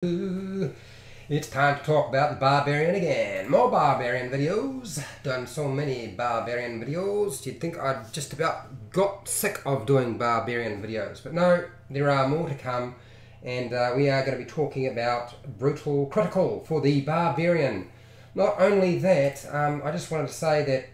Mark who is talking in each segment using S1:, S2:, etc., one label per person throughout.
S1: It's time to talk about the Barbarian again. More Barbarian videos. Done so many Barbarian videos. You'd think I'd just about got sick of doing Barbarian videos. But no, there are more to come. And we are going to be talking about Brutal Critical for the Barbarian. Not only that, I just wanted to say that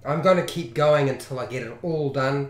S1: I'm going to keep going until I get it all done.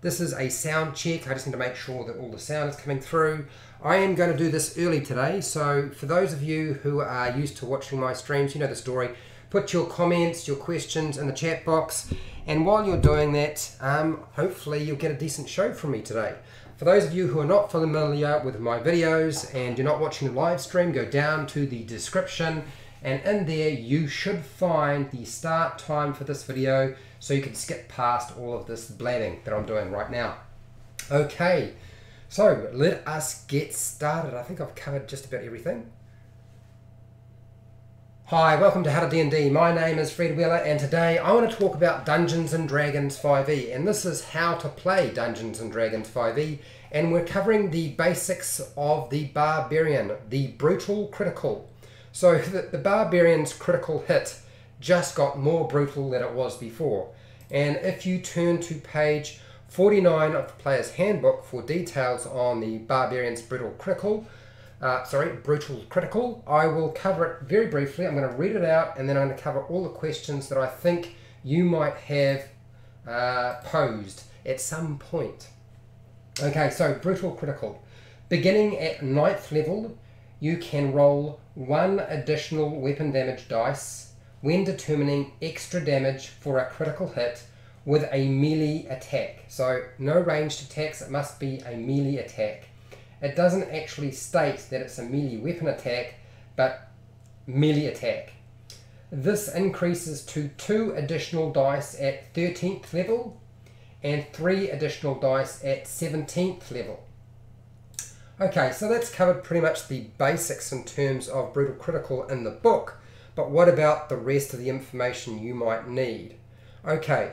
S1: This is a sound check. I just need to make sure that all the sound is coming through. I am going to do this early today, so for those of you who are used to watching my streams, you know the story. Put your comments, your questions in the chat box, and while you're doing that, hopefully you'll get a decent show from me today. For those of you who are not familiar with my videos and you're not watching the live stream, go down to the description, and in there you should find the start time for this video, so you can skip past all of this blabbing that I'm doing right now. Okay. So let us get started. I think I've covered just about everything. Hi, welcome to How to D&D. My name is Fred Wheeler, and today I want to talk about Dungeons & Dragons 5e, and this is how to play Dungeons & Dragons 5e, and we're covering the basics of the Barbarian, the Brutal Critical. So the Barbarian's critical hit just got more brutal than it was before, and if you turn to page 49 of the Player's Handbook for details on the Barbarian's Brutal Critical. I will cover it very briefly. I'm going to read it out and then I'm going to cover all the questions that I think you might have posed at some point. Okay, so Brutal Critical. Beginning at 9th level, you can roll 1 additional weapon damage dice when determining extra damage for a critical hit with a melee attack. So no ranged attacks, it must be a melee attack. It doesn't actually state that it's a melee weapon attack, but melee attack. This increases to 2 additional dice at 13th level and 3 additional dice at 17th level. Okay, so that's covered pretty much the basics in terms of Brutal Critical in the book, but what about the rest of the information you might need? Okay.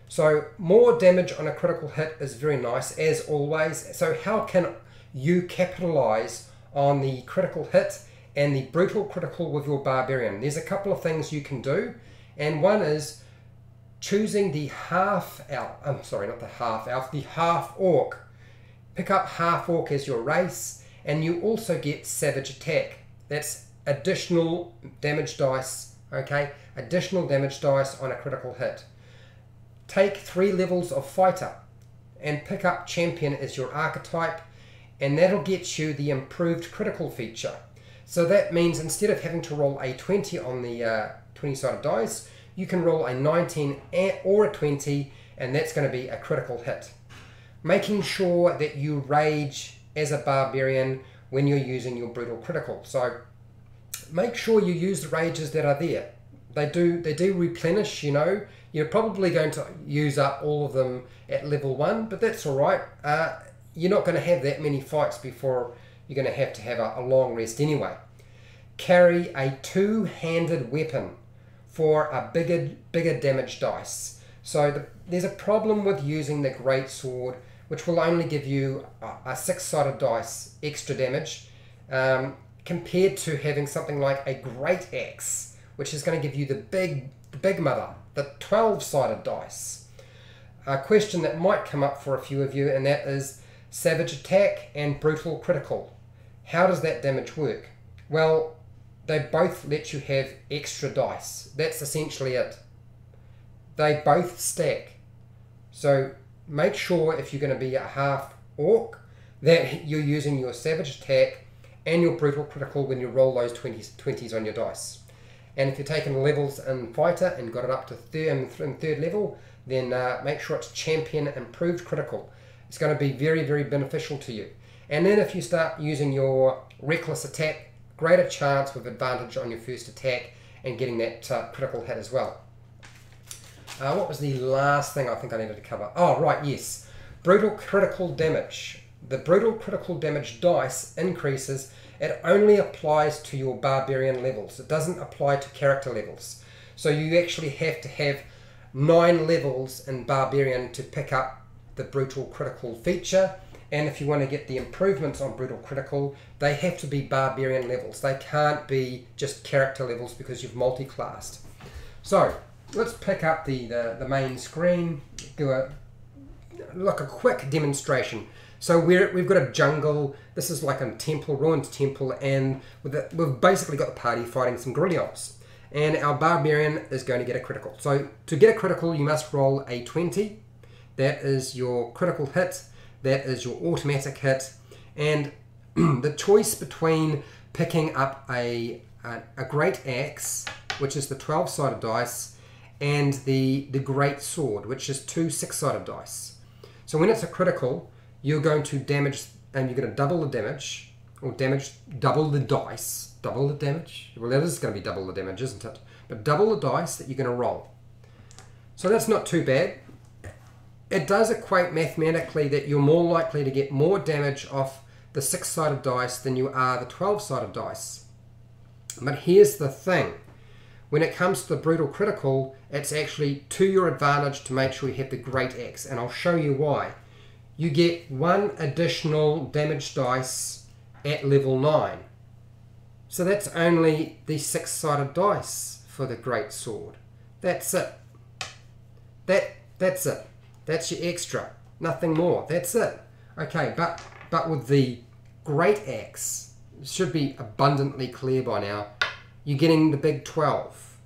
S1: So more damage on a critical hit is very nice, as always. So how can you capitalize on the critical hit and the Brutal Critical with your Barbarian? There's a couple of things you can do, and one is choosing the half orc. Pick up half orc as your race, and you also get savage attack. That's additional damage dice, okay? Additional damage dice on a critical hit. Take 3 levels of fighter and pick up champion as your archetype, and that'll get you the improved critical feature. So that means instead of having to roll a 20 on the 20-sided dice, you can roll a 19 or a 20, and that's going to be a critical hit. Making sure that you rage as a barbarian when you're using your Brutal Critical. So make sure you use the rages that are there. They do replenish, you know. You're probably going to use up all of them at level 1, but that's all right. You're not going to have that many fights before you're going to have a long rest anyway. Carry a 2-handed weapon for a bigger damage dice. So there's a problem with using the Great Sword, which will only give you a 6-sided dice extra damage, compared to having something like a Great Axe, which is going to give you the big mother, the 12-sided dice. A question that might come up for a few of you, and that is savage attack and Brutal Critical. How does that damage work? Well, they both let you have extra dice. That's essentially it. They both stack. So make sure if you're going to be a half orc that you're using your savage attack and your Brutal Critical when you roll those 20s on your dice. And if you're taking levels in fighter and got it up to third level, then make sure it's champion improved critical. It's going to be very, very beneficial to you. And then if you start using your reckless attack, greater chance with advantage on your first attack and getting that critical hit as well. What was the last thing I think I needed to cover? Oh, right, yes. Brutal Critical Damage. The Brutal Critical Damage dice increases. It only applies to your Barbarian levels. It doesn't apply to character levels. So you actually have to have 9 levels in Barbarian to pick up the Brutal Critical feature, And if you want to get the improvements on brutal critical, they have to be barbarian levels. They can't be just character levels because you've multi-classed. So let's pick up the main screen, do a quick demonstration. So we've got a jungle. This is like a temple, ruined temple, and we've basically got the party fighting some Grillions. And our barbarian is going to get a critical. So to get a critical, you must roll a 20. That is your critical hit. That is your automatic hit. And the choice between picking up a great axe, which is the 12-sided dice, and the great sword, which is 2 6-sided dice. So when it's a critical, you're going to damage, and you're going to double the damage, or double the dice, double the damage. Well, that is going to be double the damage, isn't it? But double the dice that you're going to roll. So that's not too bad. It does equate mathematically that you're more likely to get more damage off the 6-sided dice than you are the 12-sided dice. But here's the thing. When it comes to the brutal critical, it's actually to your advantage to make sure you have the great axe, and I'll show you why. You get 1 additional damage dice at level 9. So that's only the 6-sided dice for the great sword. That's it. That's it. That's your extra. Nothing more. That's it. Okay, but with the great axe, it should be abundantly clear by now, you're getting the big 12.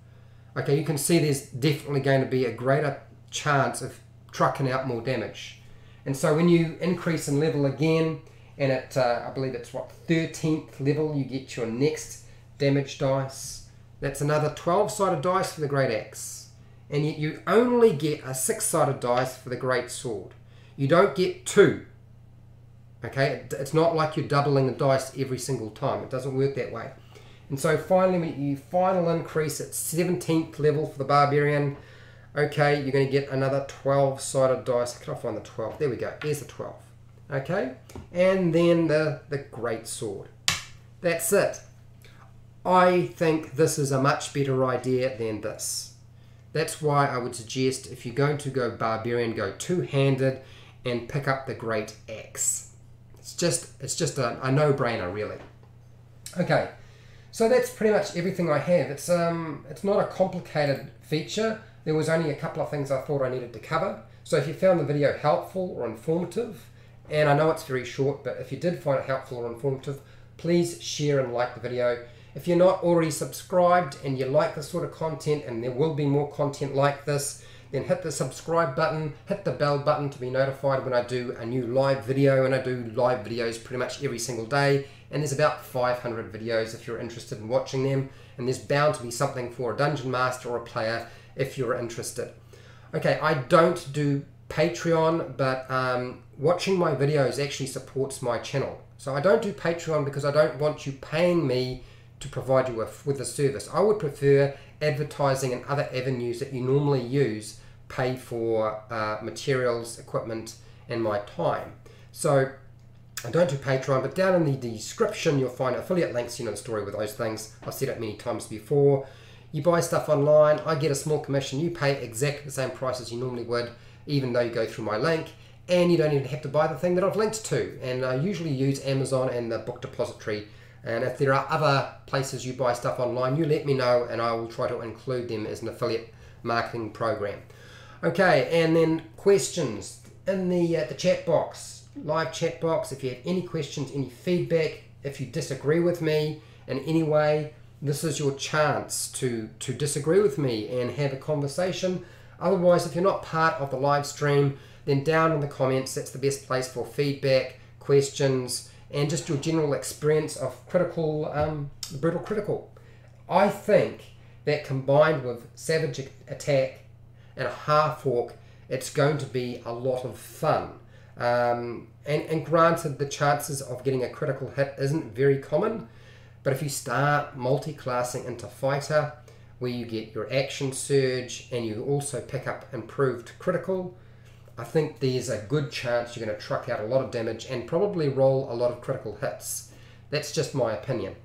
S1: Okay, you can see there's definitely going to be a greater chance of trucking out more damage. And so when you increase in level again, and at, I believe it's what, 13th level, you get your next damage dice. That's another 12-sided dice for the great axe. And yet you only get a 6-sided dice for the great sword. You don't get 2. Okay, it's not like you're doubling the dice every single time. It doesn't work that way. And so finally, when you final increase at 17th level for the barbarian, okay, you're going to get another 12-sided dice. Can I find the 12? There we go. There's the 12. Okay, and then the great sword. That's it. I think this is a much better idea than this. That's why I would suggest if you're going to go barbarian, go 2-handed and pick up the great axe. It's just a no-brainer, really. Okay, so that's pretty much everything I have. It's not a complicated feature. There was only a couple of things I thought I needed to cover. So if you found the video helpful or informative, and I know it's very short, but if you did find it helpful or informative, please share and like the video. If you're not already subscribed and you like this sort of content, and there will be more content like this, then hit the subscribe button, hit the bell button to be notified when I do a new live video, and I do live videos pretty much every single day, and there's about 500 videos if you're interested in watching them, and there's bound to be something for a dungeon master or a player if you're interested. Okay, I don't do Patreon, but watching my videos actually supports my channel. So I don't do Patreon because I don't want you paying me to provide you with a service. I would prefer advertising and other avenues that you normally use pay for materials, equipment, and my time. So I don't do Patreon, but down in the description you'll find affiliate links, you know the story with those things. I've said it many times before. You buy stuff online, I get a small commission, you pay exactly the same price as you normally would, even though you go through my link, and you don't even have to buy the thing that I've linked to. And I usually use Amazon and the book depository. And if there are other places you buy stuff online, you let me know and I will try to include them as an affiliate marketing program. Okay, and then questions in the chat box, live chat box. If you have any questions, any feedback, if you disagree with me in any way, this is your chance to disagree with me and have a conversation. Otherwise, if you're not part of the live stream, then down in the comments, that's the best place for feedback, questions, and just your general experience of critical, brutal critical. I think that combined with savage attack and a half orc, it's going to be a lot of fun. And granted, the chances of getting a critical hit isn't very common, but if you start multi-classing into fighter, where you get your action surge and you also pick up improved critical, I think there's a good chance you're going to truck out a lot of damage and probably roll a lot of critical hits. That's just my opinion.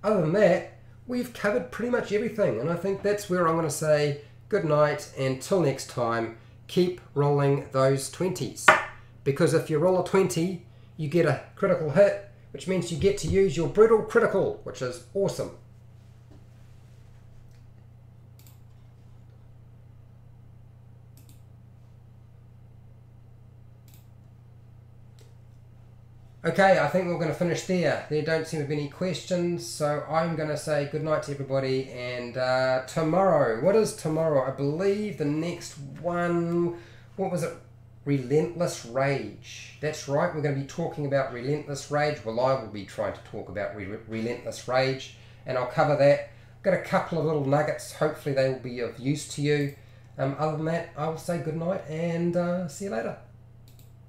S1: Other than that, we've covered pretty much everything, and I think that's where I'm going to say good night, and till next time, keep rolling those 20s. because if you roll a 20, you get a critical hit, which means you get to use your brutal critical, which is awesome. Okay, I think we're going to finish there. There don't seem to be any questions, so I'm going to say good night to everybody, and tomorrow, what is tomorrow? I believe the next one, what was it? Relentless Rage. That's right, we're going to be talking about Relentless Rage. Well, I will be trying to talk about Relentless Rage, and I'll cover that. I've got a couple of little nuggets, hopefully they will be of use to you. Other than that, I will say good night, and see you later.